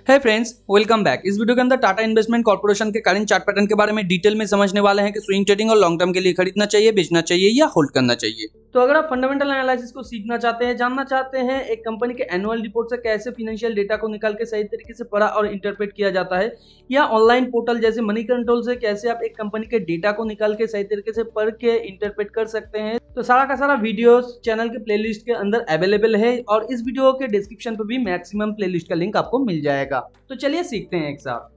है friends, welcome back. इस video के अंदर टाटा इन्वेस्टमेंट कॉर्पोरेशन के करंट चार्ट पैटर्न के बारे में डिटेल में समझने वाले हैं कि स्विंग ट्रेडिंग और लॉन्ग टर्म के लिए खरीदना चाहिए, बेचना चाहिए या होल्ड करना चाहिए। तो अगर आप फंडामेंटल एनालिसिस को सीखना चाहते हैं, जानना चाहते हैं एक कंपनी के एनुअल रिपोर्ट से कैसे फाइनेंशियल डेटा को निकाल के सही तरीके से पढ़ा और इंटरप्रेट किया जाता है, या ऑनलाइन पोर्टल जैसे मनी कंट्रोल से कैसे आप एक कंपनी के डेटा को निकाल के सही तरीके से पढ़ के इंटरप्रेट कर सकते हैं, तो सारा का सारा वीडियोस चैनल के प्लेलिस्ट के अंदर अवेलेबल है और इस वीडियो के डिस्क्रिप्शन पर भी मैक्सिमम प्लेलिस्ट का लिंक आपको मिल जाएगा। तो चलिए सीखते हैं एक साथ।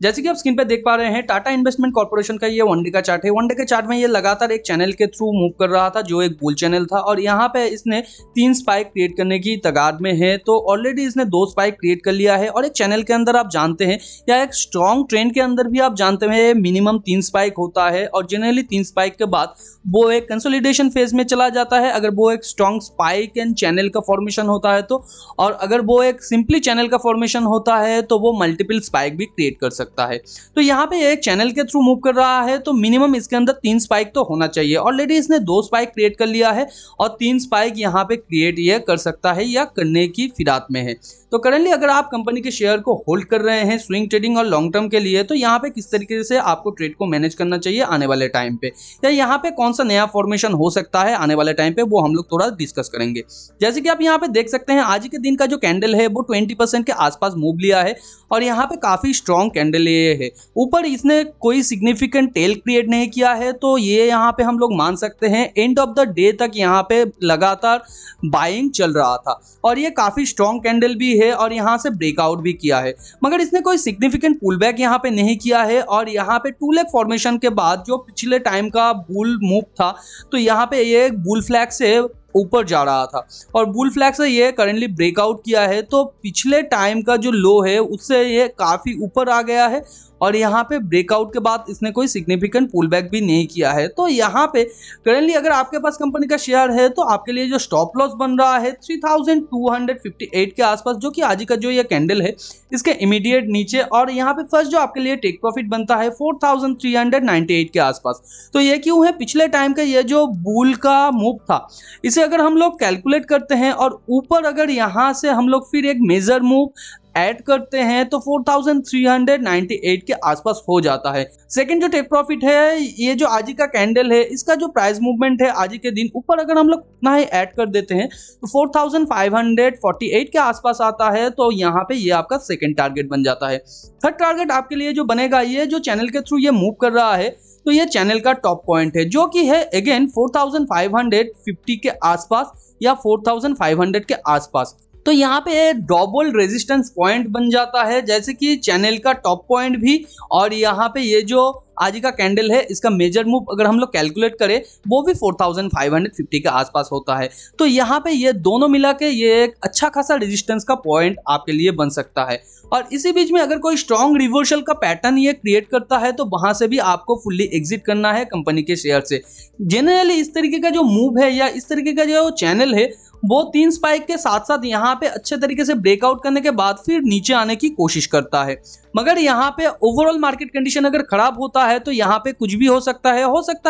जैसे कि आप स्क्रीन पे देख पा रहे हैं, टाटा इन्वेस्टमेंट कॉर्पोरेशन का ये वनडे का चार्ट है। वनडे के चार्ट में ये लगातार एक चैनल के थ्रू मूव कर रहा था जो एक बुल चैनल था और यहाँ पे इसने 3 स्पाइक क्रिएट करने की तगाद में है। तो ऑलरेडी इसने 2 स्पाइक क्रिएट कर लिया है और एक चैनल के अंदर आप जानते हैं या एक स्ट्रॉन्ग ट्रेंड के अंदर भी आप जानते हैं मिनिमम 3 स्पाइक होता है और जनरली 3 स्पाइक के बाद वो एक कंसोलिडेशन फेज में चला जाता है अगर वो एक स्ट्रॉन्ग स्पाइक एंड चैनल का फॉर्मेशन होता है तो, और अगर वो एक सिंपली चैनल का फॉर्मेशन होता है तो वो मल्टीपल स्पाइक भी क्रिएट कर सकता है। तो यहाँ पे एक चैनल के थ्रू मूव कर रहा है तो मिनिमम इसके अंदर 3 स्पाइक तो होना चाहिए। ऑलरेडी इसने 2 स्पाइक क्रिएट कर लिया है और 3 स्पाइक यहाँ पे क्रिएट ये कर सकता है या करने की फिराक में है। तो करेंटली अगर आप कंपनी के शेयर को होल्ड कर रहे हैं स्विंग ट्रेडिंग और लॉन्ग टर्म के लिए, तो यहाँ पे किस तरीके से आपको ट्रेड को मैनेज करना चाहिए आने वाले टाइम पे, या यहाँ पे कौन सा नया फॉर्मेशन हो सकता है आने वाले टाइम पे, वो हम लोग थोड़ा डिस्कस करेंगे। जैसे कि आप यहाँ पे देख सकते हैं आज के दिन का जो कैंडल है वो 20% के आसपास मूव लिया है और यहाँ पे काफी स्ट्रॉन्ग कैंडल ये है। ऊपर इसने कोई सिग्निफिकेंट टेल क्रिएट नहीं किया है तो ये यहाँ पे हम लोग मान सकते हैं एंड ऑफ द डे तक यहाँ पे लगातार बाइंग चल रहा था और ये काफी स्ट्रॉन्ग कैंडल भी है और यहाँ से ब्रेकआउट भी किया है, मगर इसने कोई सिग्निफिकेंट पुल बैक यहाँ पे नहीं किया है। और यहाँ पे 2 लेग फॉर्मेशन के बाद जो पिछले टाइम का बुल मूव था तो यहाँ पे ये बुल फ्लैग से ऊपर जा रहा था और बुल फ्लैग से ये करेंटली ब्रेकआउट किया है। तो पिछले टाइम का जो लो है उससे ये काफी ऊपर आ गया है और यहाँ पे ब्रेकआउट के बाद इसने कोई सिग्निफिकेंट पुल बैक भी नहीं किया है। तो यहाँ पे करेंटली अगर आपके पास कंपनी का शेयर है तो आपके लिए जो स्टॉप लॉस बन रहा है 3258 के आसपास, जो कि आज का जो ये कैंडल है इसके इमीडिएट नीचे, और यहाँ पे फर्स्ट जो आपके लिए टेक प्रॉफिट बनता है 4398 के आसपास। तो ये क्यों है? पिछले टाइम का ये जो बुल का मूव था इसे अगर हम लोग कैलकुलेट करते हैं और ऊपर अगर यहाँ से हम लोग फिर एक मेजर मूव ऐड करते हैं तो 4398 के आसपास हो जाता है। सेकंड जो टेक प्रॉफिट है, ये जो आज का कैंडल है इसका जो प्राइस मूवमेंट है आज के दिन ऊपर अगर हम लोग उतना ही ऐड कर देते हैं तो 4548 के आसपास आता है। तो यहाँ पे ये आपका सेकंड टारगेट बन जाता है। थर्ड टारगेट आपके लिए जो बनेगा, ये जो चैनल के थ्रू ये मूव कर रहा है तो ये चैनल का टॉप पॉइंट है जो कि है अगेन 4550 के आसपास या 4500 के आसपास। तो यहाँ पे डबल रेजिस्टेंस पॉइंट बन जाता है, जैसे कि चैनल का टॉप पॉइंट भी और यहाँ पे ये जो आज का कैंडल है इसका मेजर मूव अगर हम लोग कैलकुलेट करें वो भी 4550 के आसपास होता है। तो यहाँ पे ये दोनों मिला के ये एक अच्छा खासा रेजिस्टेंस का पॉइंट आपके लिए बन सकता है। और इसी बीच में अगर कोई स्ट्रॉन्ग रिवर्सल का पैटर्न ये क्रिएट करता है तो वहां से भी आपको फुल्ली एग्जिट करना है कंपनी के शेयर से। जनरली इस तरीके का जो मूव है या इस तरीके का जो चैनल है वो 3 स्पाइक के साथ साथ यहाँ पे अच्छे तरीके से ब्रेकआउट करने के बाद फिर नीचे आने की कोशिश करता है, मगर यहाँ पे ओवरऑल मार्केट कंडीशन अगर खराब होता है तो यहाँ पे कुछ भी हो सकता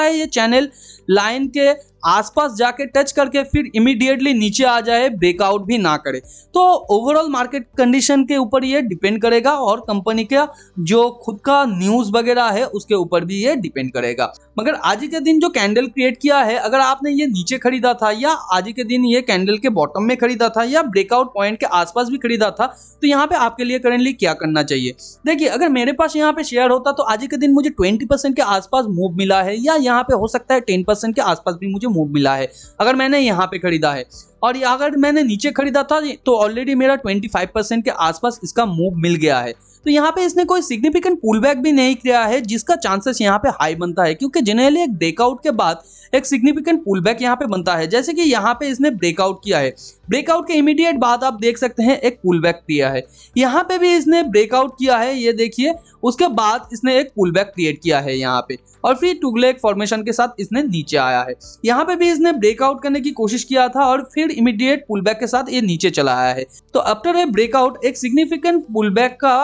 है ये चैनल लाइन के आसपास जाके टच करके फिर इमीडिएटली नीचे आ जाए, ब्रेकआउट भी ना करे। तो ओवरऑल मार्केट कंडीशन के ऊपर ये डिपेंड करेगा और कंपनी का जो खुद का न्यूज वगैरह है उसके ऊपर भी ये डिपेंड करेगा। मगर आज के दिन जो कैंडल क्रिएट किया है, अगर आपने ये नीचे खरीदा था या आज के दिन ये कैंडल के बॉटम में खरीदा था या ब्रेकआउट पॉइंट के आसपास भी खरीदा था, तो यहाँ पे आपके लिए करेंटली क्या करना चाहिए? देखिए, अगर मेरे पास यहाँ पे शेयर होता तो आज के दिन मुझे 20% के आसपास मूव मिला है या यहाँ पे हो सकता है 10% के आसपास भी मुझे मूव मिला है अगर मैंने यहाँ पे खरीदा है, और अगर मैंने नीचे खरीदा था तो ऑलरेडी मेरा 25% के आसपास इसका मूव मिल गया है। तो यहाँ पे इसने कोई सिग्निफिकेंट पुल बैक भी नहीं किया है जिसका चांसेस यहाँ पे हाई बनता है, क्योंकि जनरली एक ब्रेकआउट के बाद एक सिग्निफिकेंट पुल बैक यहाँ पे बनता है। जैसे कि यहाँ पे इसने ब्रेकआउट किया है, ब्रेकआउट के इमीडिएट बाद आप देख सकते हैं एक पुल बैक किया है। यहाँ पे भी इसने ब्रेकआउट किया है, ये देखिए, उसके बाद इसने एक पुल बैक क्रिएट किया है यहाँ पे और फिर 2 लेग फॉर्मेशन के साथ इसने नीचे आया है। यहाँ पे भी इसने ब्रेकआउट करने की कोशिश किया था और फिर इमीडिएट पुल बैक के साथ ये नीचे चला आया है। तो आफ्टर ए ब्रेकआउट एक सिग्निफिकेंट पुल बैक का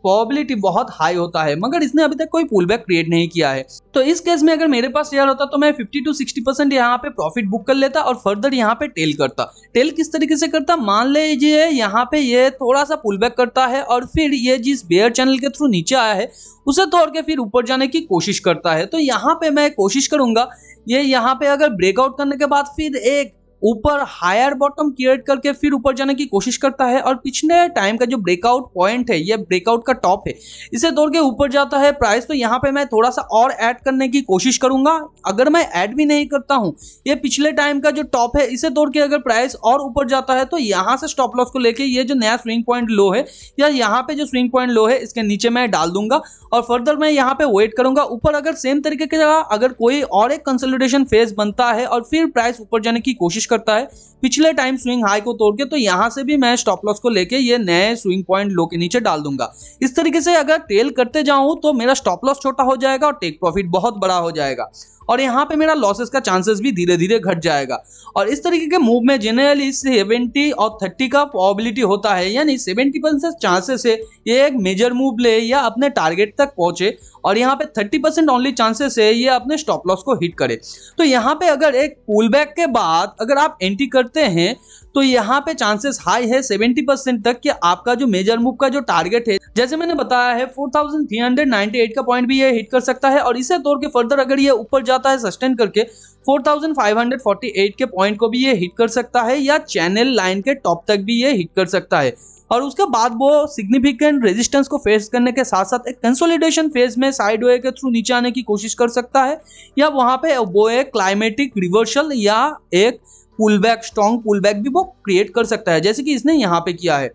प्रोबेबिलिटी बहुत हाई होता है, मगर इसने अभी तक कोई पुल बैक क्रिएट नहीं किया है। तो इस केस में अगर मेरे पास शेयर होता तो मैं 50 to 60% यहाँ पे प्रॉफिट बुक कर लेता और फर्दर यहाँ पे टेल करता। टेल किस तरीके से करता, मान लीजिए यहाँ पे ये थोड़ा सा पुल बैक करता है और फिर ये जिस बेयर चैनल के थ्रू नीचे आया है उसे तोड़ के फिर ऊपर जाने की कोशिश करता है। तो यहाँ पे मैं कोशिश करूंगा ये यहाँ पे अगर ब्रेकआउट करने के बाद फिर एक ऊपर हायर बॉटम क्रिएट करके फिर ऊपर जाने की कोशिश करता है और पिछले टाइम का जो ब्रेकआउट पॉइंट है, ये ब्रेकआउट का टॉप है, इसे तोड़ के ऊपर जाता है प्राइस। तो यहाँ पे मैं थोड़ा सा और ऐड करने की कोशिश करूंगा। अगर मैं ऐड भी नहीं करता हूं, ये पिछले टाइम का जो टॉप है इसे तोड़ के अगर प्राइस और ऊपर जाता है तो यहाँ से स्टॉप लॉस को लेके ये जो नया स्विंग पॉइंट लो है या यहाँ पे जो स्विंग पॉइंट लो है इसके नीचे मैं डाल दूंगा और फर्दर मैं यहाँ पे वेट करूंगा। ऊपर अगर सेम तरीके की जगह अगर कोई और एक कंसोलिडेशन फेज बनता है और फिर प्राइस ऊपर जाने की कोशिश करता है पिछले टाइम स्विंग हाई को तोड़ के, तो यहां से भी मैं स्टॉप लॉस को लेके ये नए स्विंग पॉइंट लो के नीचे डाल दूंगा। इस तरीके से अगर टेल करते जाऊं तो मेरा स्टॉप लॉस छोटा हो जाएगा और टेक प्रॉफिट बहुत बड़ा हो जाएगा और यहाँ पे मेरा लॉसेस का चांसेस भी धीरे धीरे घट जाएगा। और इस तरीके के मूव में जनरली 70 और 30 का प्रोबेबिलिटी होता है, यानी 70% चांसेस है ये एक मेजर मूव ले या अपने टारगेट तक पहुंचे और यहाँ पे 30% ओनली चांसेस है ये अपने स्टॉप लॉस को हिट करे। तो यहाँ पे अगर एक पुल बैक के बाद अगर आप एंट्री करते हैं तो यहाँ पे चांसेस हाई है 70% तक कि आपका जो मेजर मूव का जो टारगेट है, जैसे मैंने बताया है 4398 का पॉइंट भी ये हिट कर सकता है और इसे तोड़ के फर्दर अगर ये ऊपर जाता है सस्टेन करके 4548 के पॉइंट को भी ये हिट कर सकता है या चैनल लाइन के टॉप तक भी ये हिट कर सकता है। और उसके बाद वो सिग्निफिकेंट रेजिस्टेंस को फेस करने के साथ साथ एक कंसोलिडेशन फेज में साइड वे के थ्रू नीचे आने की कोशिश कर सकता है या वहां पे वो एक क्लाइमेटिक रिवर्सल या एक pull back, strong pull back भी वो क्रिएट कर सकता है, जैसे कि इसने यहाँ पे किया है।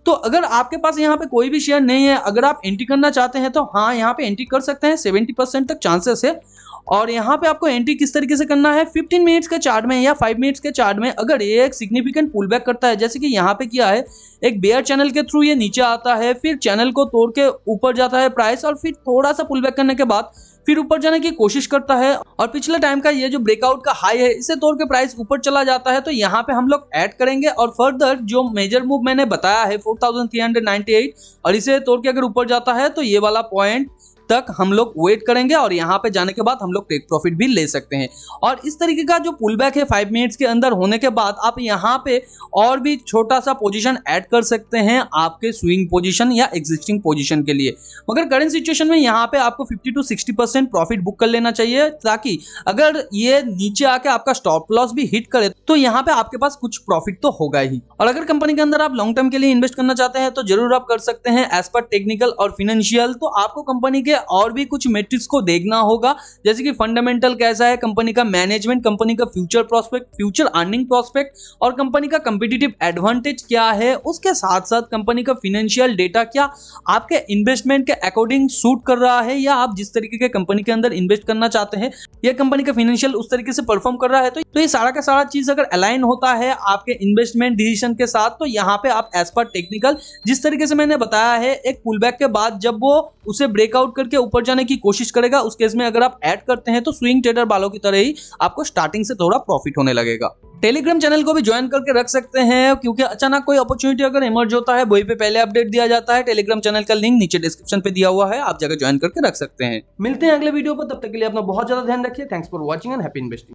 तो अगर आपके पास यहाँ पे कोई भी शेयर नहीं है, अगर आप एंट्री करना चाहते हैं तो हाँ यहाँ पे एंट्री कर सकते हैं, 70% तक चांसेस है। और यहाँ पे आपको एंट्री किस तरीके से करना है, 15 मिनट्स के चार्ट में या 5 मिनट्स के चार्ट में अगर ये एक सिग्निफिकेंट पुल बैक करता है, जैसे कि यहाँ पे किया है, एक बेयर चैनल के थ्रू ये नीचे आता है, फिर चैनल को तोड़ के ऊपर जाता है प्राइस और फिर थोड़ा सा पुल बैक करने के बाद फिर ऊपर जाने की कोशिश करता है और पिछले टाइम का ये जो ब्रेकआउट का हाई है इसे तोड़ के प्राइस ऊपर चला जाता है, तो यहाँ पे हम लोग ऐड करेंगे और फर्दर जो मेजर मूव मैंने बताया है 4398 और इसे तोड़ के अगर ऊपर जाता है तो ये वाला पॉइंट तक हम लोग वेट करेंगे और यहाँ पे जाने के बाद हम लोग टेक प्रॉफिट भी ले सकते हैं। और इस तरीके का जो पुल बैक है 5 मिनट्स के अंदर होने के बाद आप यहाँ पे और भी छोटा सा पोजीशन ऐड कर सकते हैं आपके स्विंग पोजीशन या एग्जिस्टिंग पोजीशन के लिए। मगर करंट सिचुएशन में यहाँ पे आपको 50 to 60% प्रॉफिट बुक कर लेना चाहिए, ताकि अगर ये नीचे आके आपका स्टॉप लॉस भी हिट करे तो यहाँ पे आपके पास कुछ प्रॉफिट तो होगा ही। और अगर कंपनी के अंदर आप लॉन्ग टर्म के लिए इन्वेस्ट करना चाहते हैं तो जरूर आप कर सकते हैं एज पर टेक्निकल और फाइनेंशियल। तो आपको कंपनी के और भी कुछ मैट्रिक्स को देखना होगा, जैसे कि फंडामेंटल कैसा है कंपनी का, मैनेजमेंट, कंपनी का future prospect, future earning prospect और कंपनी का कंपटीटिव एडवांटेज क्या है, उसके साथ साथ कंपनी का फाइनेंशियल डेटा क्या आपके इन्वेस्टमेंट के अकॉर्डिंग सूट कर रहा है या आप जिस तरीके के कंपनी के अंदर इन्वेस्ट करना चाहते हैं ये कंपनी का फाइनेंशियल उस तरीके से परफॉर्म कर रहा है। तो ये सारा का सारा चीज अगर अलाइन होता है आपके इन्वेस्टमेंट डिसीजन के साथ, तो यहाँ पे आप एज पर टेक्निकल जिस तरीके से मैंने बताया है, एक पुल बैक के बाद जब वो उसे ब्रेकआउट करके ऊपर जाने की कोशिश करेगा, उस केस में अगर आप ऐड करते हैं तो स्विंग ट्रेडर वालों की तरह ही आपको स्टार्टिंग से थोड़ा प्रॉफिट होने लगेगा। टेलीग्राम चैनल को भी ज्वाइन करके रख सकते हैं, क्योंकि अचानक कोई अपॉर्चुनिटी अगर इमर्ज होता है वहीं पे पहले अपडेट दिया जाता है। टेलीग्राम चैनल का लिंक नीचे डिस्क्रिप्शन पे दिया हुआ है, आप जाकर ज्वाइन करके रख सकते हैं। मिलते हैं अगले वीडियो पर, तब तक के लिए अपना बहुत ज्यादा ध्यान रखिए। Thanks for watching and happy investing.